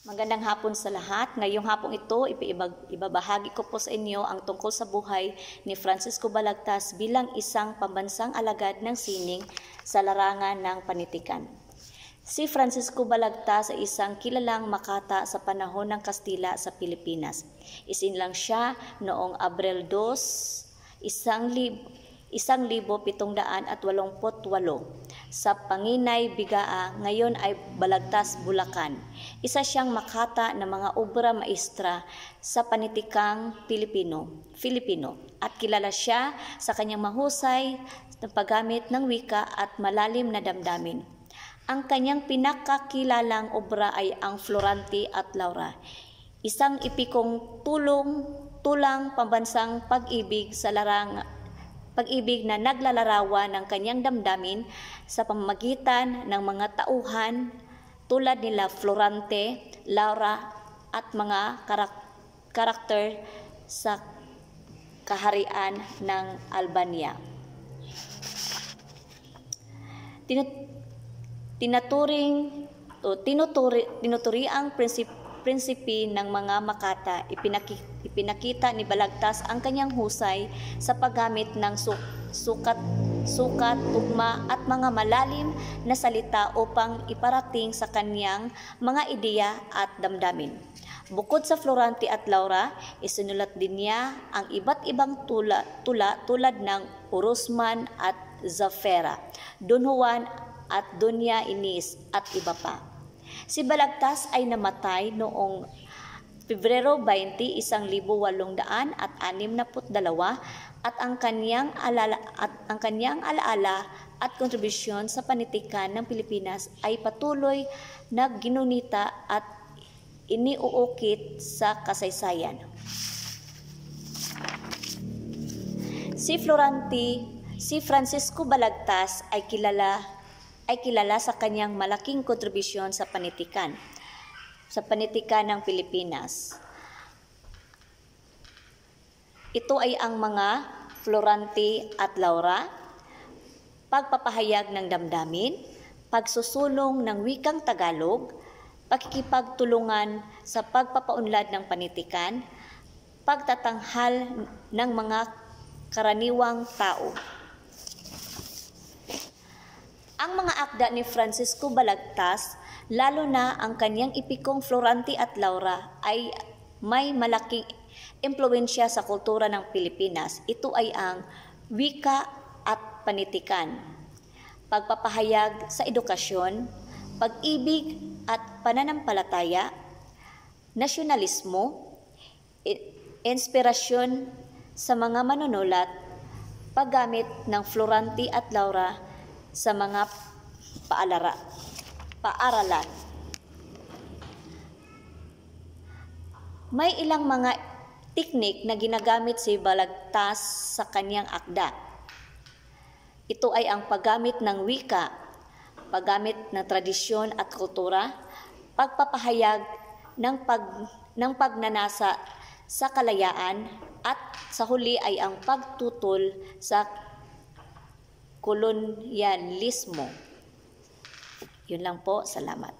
Magandang hapon sa lahat. Ngayong hapong ito, ibabahagi ko po sa inyo ang tungkol sa buhay ni Francisco Balagtas bilang isang pambansang alagad ng sining sa larangan ng panitikan. Si Francisco Balagtas ay isang kilalang makata sa panahon ng Kastila sa Pilipinas. Isinlang siya noong Abril 2, 1788 sa Panginay, Bigaa, ngayon ay Balagtas, Bulacan. Isa siyang makata ng mga obra maestra sa panitikang Filipino at kilala siya sa kanyang mahusay na paggamit ng wika at malalim na damdamin. Ang kanyang pinakakilalang obra ay ang Florante at Laura, isang epikong tulang pambansang pag-ibig na naglalarawan ng kanyang damdamin sa pamamagitan ng mga tauhan tulad nila Florante, Laura at mga karakter sa kaharian ng Albania. Tinuturi ang prinsipe ng mga makata. Ipinakita ni Balagtas ang kanyang husay sa paggamit ng sukat, tugma at mga malalim na salita upang iparating sa kanyang mga ideya at damdamin. Bukod sa Florante at Laura, isinulat din niya ang iba't ibang tula tulad ng Orosman at Zafera, Don Juan at Doña Inés at iba pa. Si Balagtas ay namatay noong Pebrero 20, 1862 at ang kanyang alaala at kontribusyon sa panitikan ng Pilipinas ay patuloy na ginunita at iniuukit sa kasaysayan. Si Francisco Balagtas ay kilala sa kanyang malaking kontribusyon sa panitikan ng Pilipinas. Ito ay ang mga Florante at Laura, pagpapahayag ng damdamin, pagsusulong ng wikang Tagalog, pakikipagtulungan sa pagpapaunlad ng panitikan, pagtatanghal ng mga karaniwang tao. Ang mga akda ni Francisco Balagtas, lalo na ang kanyang epikong Florante at Laura, ay may malaking impluwensya sa kultura ng Pilipinas. Ito ay ang wika at panitikan, pagpapahayag sa edukasyon, pag-ibig at pananampalataya, nasyonalismo, inspirasyon sa mga manunulat, paggamit ng Florante at Laura sa mga paaralan. May ilang mga teknik na ginagamit si Balagtas sa kanyang akda. Ito ay ang paggamit ng wika, paggamit ng tradisyon at kultura, pagpapahayag ng pagnanasa sa kalayaan, at sa huli ay ang pagtutol sa kolonyalismo. Yun lang po, salamat.